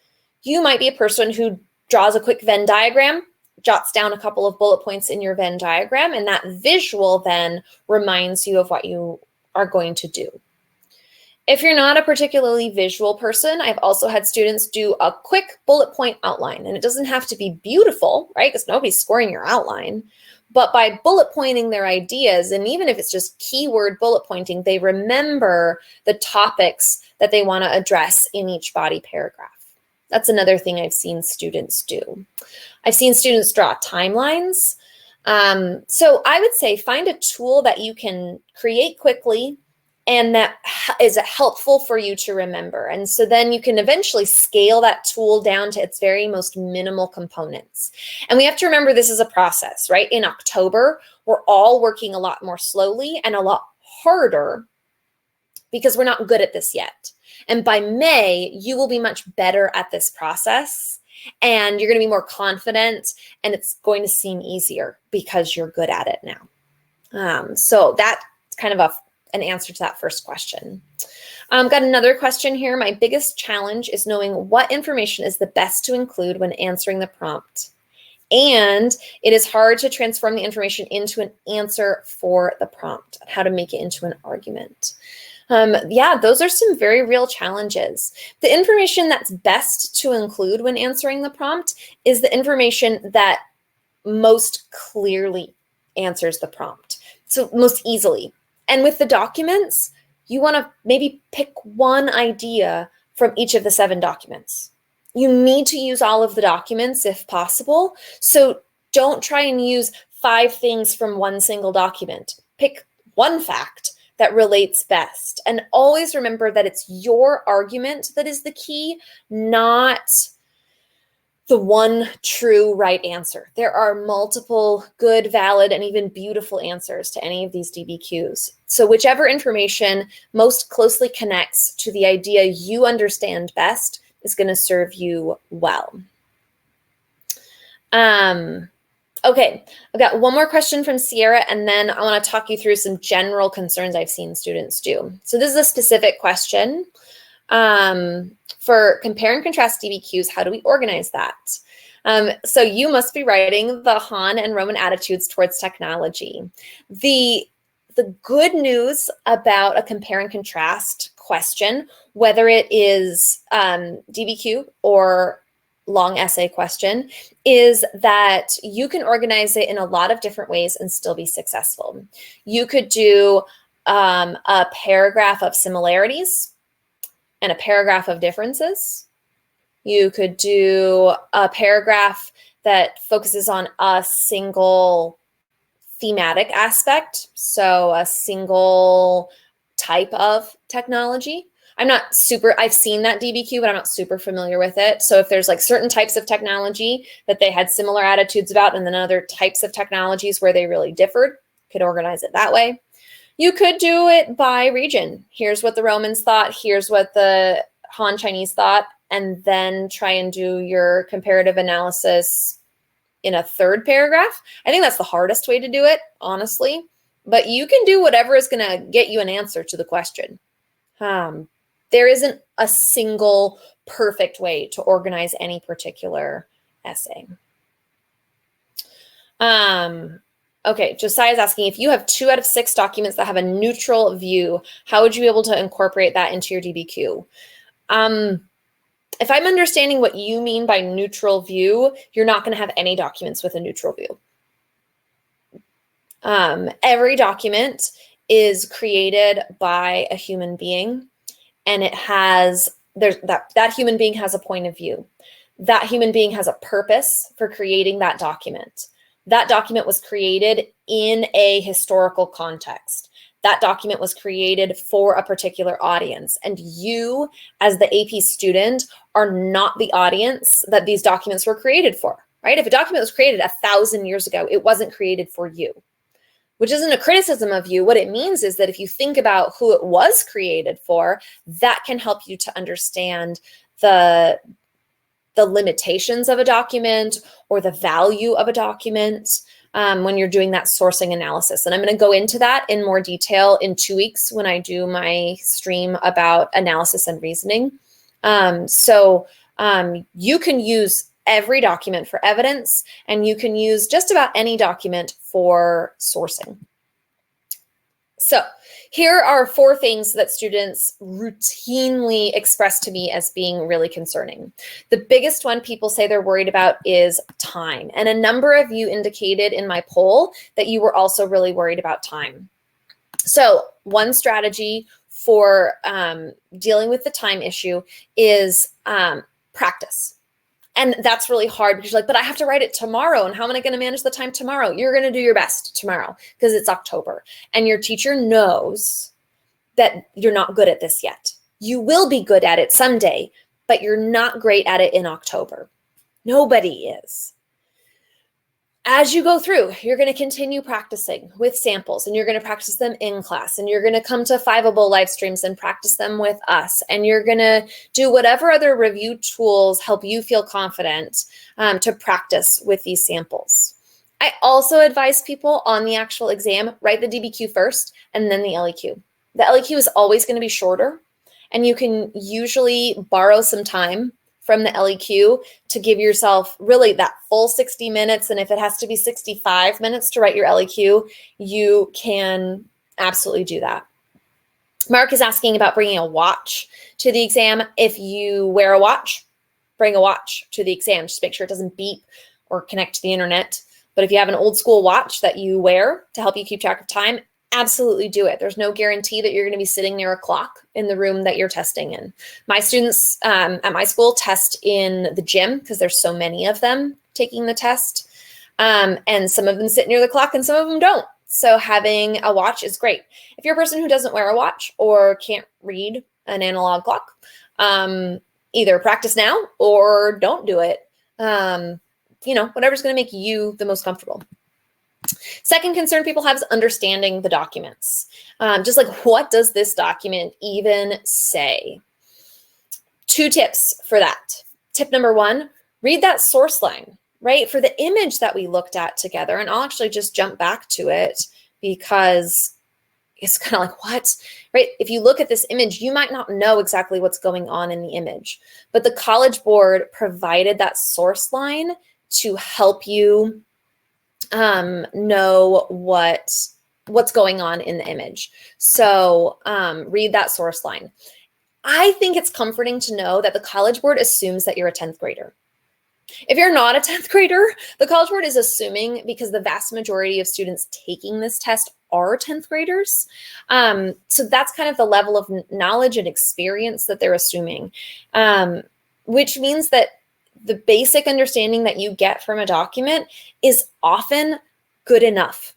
you might be a person who draws a quick Venn diagram, jots down a couple of bullet points in your Venn diagram, and that visual then reminds you of what you are going to do. If you're not a particularly visual person, I've also had students do a quick bullet point outline, and it doesn't have to be beautiful, right? Because nobody's scoring your outline. But by bullet pointing their ideas, and even if it's just keyword bullet pointing, they remember the topics that they want to address in each body paragraph. That's another thing I've seen students do. I've seen students draw timelines. So I would say find a tool that you can create quickly and that is helpful for you to remember. And so then you can eventually scale that tool down to its very most minimal components. And we have to remember this is a process, right? In October, we're all working a lot more slowly and a lot harder because we're not good at this yet. And by May, you will be much better at this process and you're going to be more confident and it's going to seem easier because you're good at it now. So that's kind of an answer to that first question. Got another question here. My biggest challenge is knowing what information is the best to include when answering the prompt. And it is hard to transform the information into an answer for the prompt, how to make it into an argument. Yeah, those are some very real challenges. The information that's best to include when answering the prompt is the information that most clearly answers the prompt. So most easily. And with the documents, you want to maybe pick one idea from each of the 7 documents. You need to use all of the documents if possible. So don't try and use 5 things from one single document. Pick one fact that relates best. And always remember that it's your argument that is the key, not the one true right answer. There are multiple good, valid, and even beautiful answers to any of these DBQs. So whichever information most closely connects to the idea you understand best is going to serve you well. Okay, I've got one more question from Sierra, and then I want to talk you through some general concerns I've seen students do. So this is a specific question. For compare and contrast DBQs, how do we organize that? So you must be writing the Han and Roman attitudes towards technology. The good news about a compare and contrast question, whether it is DBQ or long essay question, is that you can organize it in a lot of different ways and still be successful. You could do a paragraph of similarities and a paragraph of differences. You could do a paragraph that focuses on a single thematic aspect, so a single type of technology. I've seen that DBQ, but I'm not super familiar with it. So if there's like certain types of technology that they had similar attitudes about, and then other types of technologies where they really differed, could organize it that way. You could do it by region. Here's what the Romans thought, here's what the Han Chinese thought, and then try and do your comparative analysis in a 3rd paragraph. I think that's the hardest way to do it, honestly, but you can do whatever is going to get you an answer to the question. There isn't a single perfect way to organize any particular essay. Okay, Josiah's asking, if you have 2 out of 6 documents that have a neutral view, how would you be able to incorporate that into your DBQ? If I'm understanding what you mean by neutral view, you're not going to have any documents with a neutral view. Every document is created by a human being, and it has, that human being has a point of view. That human being has a purpose for creating that document. That document was created in a historical context. that document was created for a particular audience. And you, as the AP student, are not the audience that these documents were created for, right? If a document was created 1,000 years ago, it wasn't created for you, which isn't a criticism of you. What it means is that if you think about who it was created for, that can help you to understand the limitations of a document or the value of a document when you're doing that sourcing analysis. And I'm going to go into that in more detail in 2 weeks when I do my stream about analysis and reasoning. You can use every document for evidence, and you can use just about any document for sourcing. So here are 4 things that students routinely express to me as being really concerning. The biggest one people say they're worried about is time. And a number of you indicated in my poll that you were also really worried about time. So one strategy for dealing with the time issue is practice. And that's really hard because you're like, but I have to write it tomorrow. And how am I going to manage the time tomorrow? You're going to do your best tomorrow because it's October. And your teacher knows that you're not good at this yet. You will be good at it someday, but you're not great at it in October. Nobody is. As you go through, you're going to continue practicing with samples, and you're going to practice them in class, and you're going to come to Fiveable live streams and practice them with us, and you're going to do whatever other review tools help you feel confident to practice with these samples. I also advise people on the actual exam, write the DBQ first and then the LEQ. The LEQ is always going to be shorter, and you can usually borrow some time from the LEQ to give yourself really that full 60 minutes. And if it has to be 65 minutes to write your LEQ, you can absolutely do that. Mark is asking about bringing a watch to the exam. If you wear a watch, bring a watch to the exam. Just make sure it doesn't beep or connect to the internet. But if you have an old school watch that you wear to help you keep track of time, absolutely do it. There's no guarantee that you're going to be sitting near a clock in the room that you're testing in. My students at my school test in the gym because there's so many of them taking the test. And some of them sit near the clock and some of them don't. So having a watch is great. If you're a person who doesn't wear a watch or can't read an analog clock, either practice now or don't do it. Whatever's going to make you the most comfortable. Second concern people have is understanding the documents. Just like, what does this document even say? 2 tips for that. Tip number 1, read that source line, right? For the image that we looked at together, and I'll actually just jump back to it because it's kind of like, what? Right? If you look at this image, you might not know exactly what's going on in the image, but the College Board provided that source line to help you know what's going on in the image. So read that source line. I think it's comforting to know that the College Board assumes that you're a 10th grader. If you're not a 10th grader, the College Board is assuming, because the vast majority of students taking this test are 10th graders. So that's kind of the level of knowledge and experience that they're assuming, which means that the basic understanding that you get from a document is often good enough.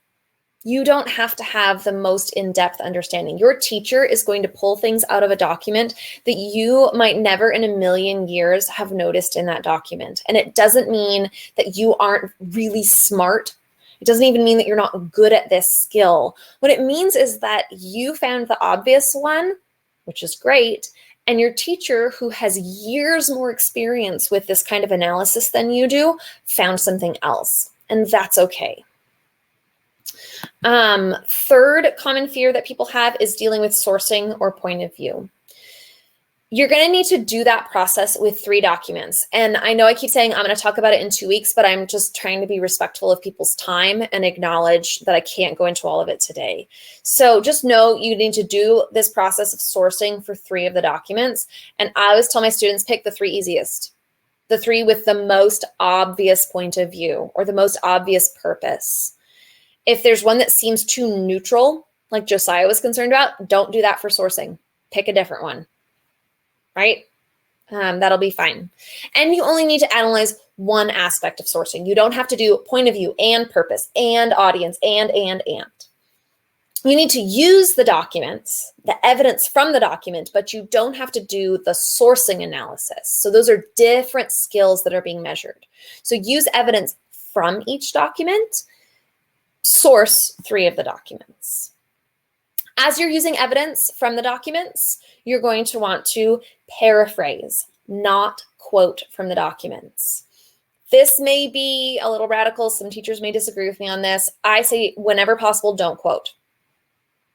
You don't have to have the most in-depth understanding. Your teacher is going to pull things out of a document that you might never in a million years have noticed in that document. And it doesn't mean that you aren't really smart. It doesn't even mean that you're not good at this skill. What it means is that you found the obvious one, which is great, and your teacher, who has years more experience with this kind of analysis than you do, found something else, and that's okay. Third common fear that people have is dealing with sourcing or point of view. You're going to need to do that process with 3 documents. And I know I keep saying I'm going to talk about it in 2 weeks, but I'm just trying to be respectful of people's time and acknowledge that I can't go into all of it today. So just know you need to do this process of sourcing for 3 of the documents. And I always tell my students, pick the 3 easiest, the 3 with the most obvious point of view or the most obvious purpose. If there's one that seems too neutral, like Josiah was concerned about, don't do that for sourcing. Pick a different one. Right? That'll be fine. And you only need to analyze one aspect of sourcing. You don't have to do point of view and purpose and audience and. You need to use the documents, the evidence from the document, but you don't have to do the sourcing analysis. So those are different skills that are being measured. So use evidence from each document, source 3 of the documents. As you're using evidence from the documents, you're going to want to paraphrase, not quote from the documents. This may be a little radical. Some teachers may disagree with me on this. I say whenever possible, don't quote.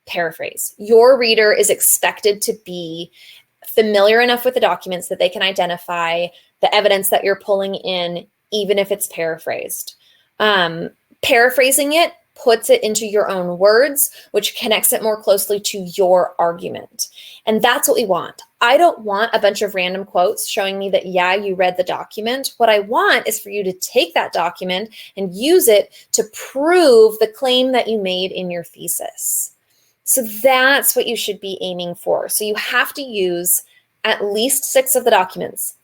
Paraphrase. Your reader is expected to be familiar enough with the documents that they can identify the evidence that you're pulling in, even if it's paraphrased. Paraphrasing it puts it into your own words, which connects it more closely to your argument. And that's what we want. I don't want a bunch of random quotes showing me that, yeah, you read the document. What I want is for you to take that document and use it to prove the claim that you made in your thesis. So that's what you should be aiming for. So you have to use at least 6 of the documents.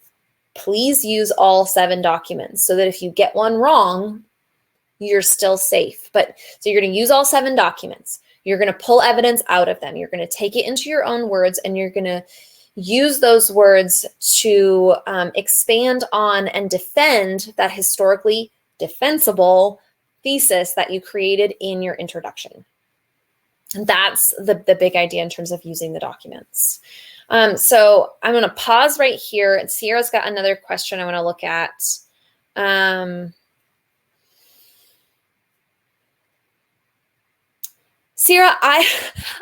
Please use all 7 documents so that if you get one wrong, you're still safe. But so you're going to use all 7 documents. You're going to pull evidence out of them. You're going to take it into your own words, and you're going to use those words to expand on and defend that historically defensible thesis that you created in your introduction. And that's the big idea in terms of using the documents. So I'm going to pause right here. And Sierra's got another question I want to look at. Sierra, I'm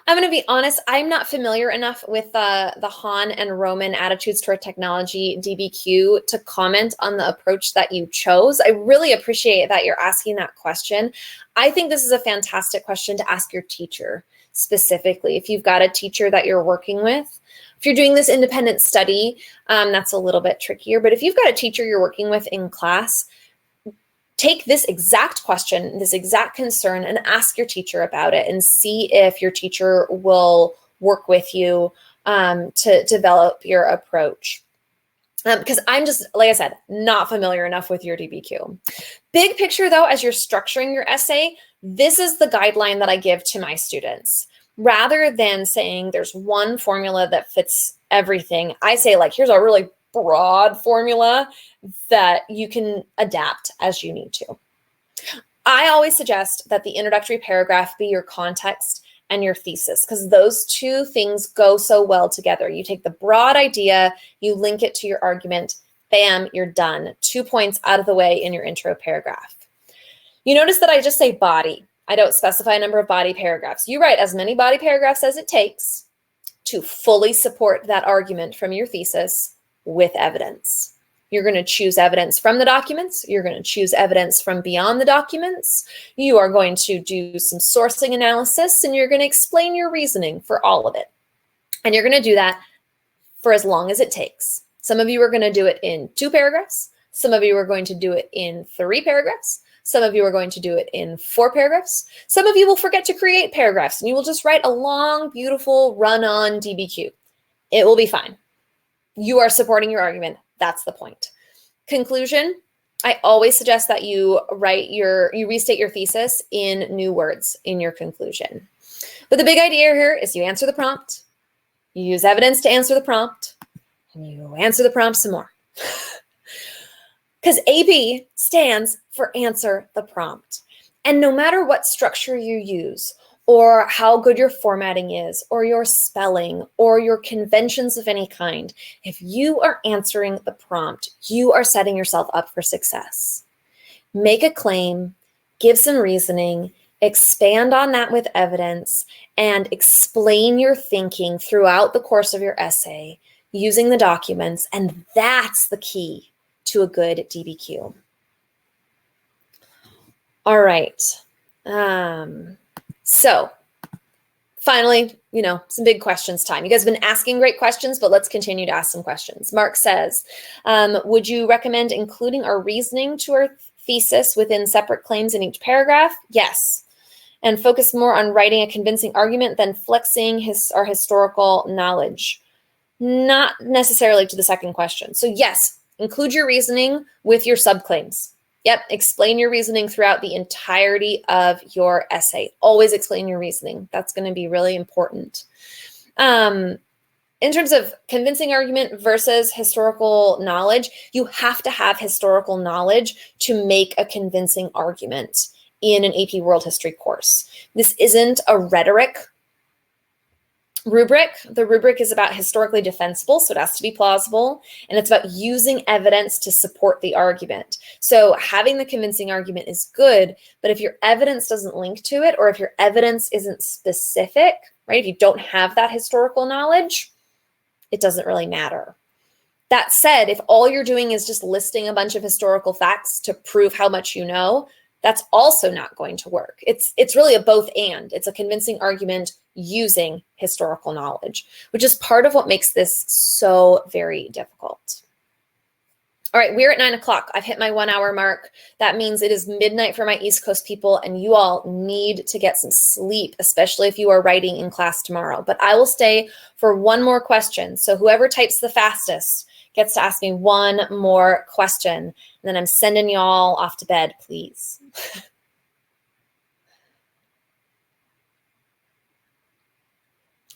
going to be honest, I'm not familiar enough with the Han and Roman attitudes toward technology, DBQ, to comment on the approach that you chose. I really appreciate that you're asking that question. I think this is a fantastic question to ask your teacher specifically. If you've got a teacher that you're working with, if you're doing this independent study, that's a little bit trickier. But if you've got a teacher you're working with in class, take this exact question, this exact concern, and ask your teacher about it and see if your teacher will work with you to develop your approach. Because I'm just, like I said, not familiar enough with your DBQ. Big picture though, as you're structuring your essay, this is the guideline that I give to my students. Rather than saying there's one formula that fits everything, I say like, here's a really broad formula that you can adapt as you need to. I always suggest that the introductory paragraph be your context and your thesis, because those two things go so well together. You take the broad idea, you link it to your argument, bam, you're done. 2 points out of the way in your intro paragraph. You notice that I just say body. I don't specify a number of body paragraphs. You write as many body paragraphs as it takes to fully support that argument from your thesis with evidence. You're going to choose evidence from the documents. You're going to choose evidence from beyond the documents. You are going to do some sourcing analysis, and you're going to explain your reasoning for all of it. And you're going to do that for as long as it takes. Some of you are going to do it in 2 paragraphs. Some of you are going to do it in 3 paragraphs. Some of you are going to do it in 4 paragraphs. Some of you will forget to create paragraphs, and you will just write a long, beautiful run-on DBQ. It will be fine. You are supporting your argument. That's the point. Conclusion, I always suggest that you restate your thesis in new words in your conclusion. But the big idea here is you answer the prompt, you use evidence to answer the prompt, and you answer the prompt some more. Because AB stands for answer the prompt. And no matter what structure you use, or how good your formatting is, or your spelling, or your conventions of any kind, if you are answering the prompt, you are setting yourself up for success. Make a claim, give some reasoning, expand on that with evidence, and explain your thinking throughout the course of your essay using the documents, and that's the key to a good DBQ. All right. So finally, some big questions time. You guys have been asking great questions, but let's continue to ask some questions. Mark says, would you recommend including our reasoning to our thesis within separate claims in each paragraph? Yes. And focus more on writing a convincing argument than flexing our historical knowledge? Not necessarily to the second question. So yes, include your reasoning with your subclaims. Yep, explain your reasoning throughout the entirety of your essay. Always explain your reasoning. That's going to be really important. In terms of convincing argument versus historical knowledge, you have to have historical knowledge to make a convincing argument in an AP World History course. This isn't a rhetoric rubric. The rubric is about historically defensible, so it has to be plausible, and it's about using evidence to support the argument. So having the convincing argument is good, but if your evidence doesn't link to it, or if your evidence isn't specific, right, if you don't have that historical knowledge, it doesn't really matter. That said, if all you're doing is just listing a bunch of historical facts to prove how much you know, that's also not going to work. It's really a both and. It's a convincing argument using historical knowledge, which is part of what makes this so very difficult. All right, we're at 9 o'clock. I've hit my 1 hour mark. That means it is midnight for my East Coast people, and you all need to get some sleep, especially if you are writing in class tomorrow. But I will stay for one more question. So whoever types the fastest gets to ask me one more question. And then I'm sending y'all off to bed, please.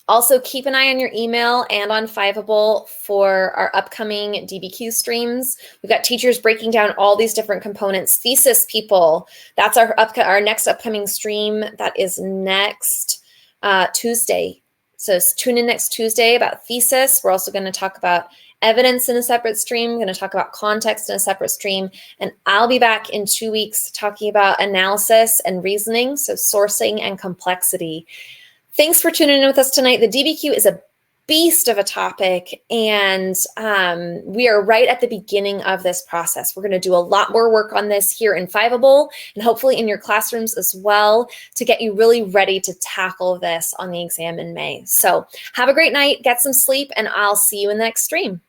Also, keep an eye on your email and on Fiveable for our upcoming DBQ streams. We've got teachers breaking down all these different components. Thesis people, that's our next upcoming stream. That is next Tuesday. So tune in next Tuesday about thesis. We're also going to talk about evidence in a separate stream. We're going to talk about context in a separate stream. And I'll be back in 2 weeks talking about analysis and reasoning, so sourcing and complexity. Thanks for tuning in with us tonight. The DBQ is a beast of a topic, and we are right at the beginning of this process. We're going to do a lot more work on this here in Fiveable and hopefully in your classrooms as well to get you really ready to tackle this on the exam in May. So have a great night, get some sleep, and I'll see you in the next stream.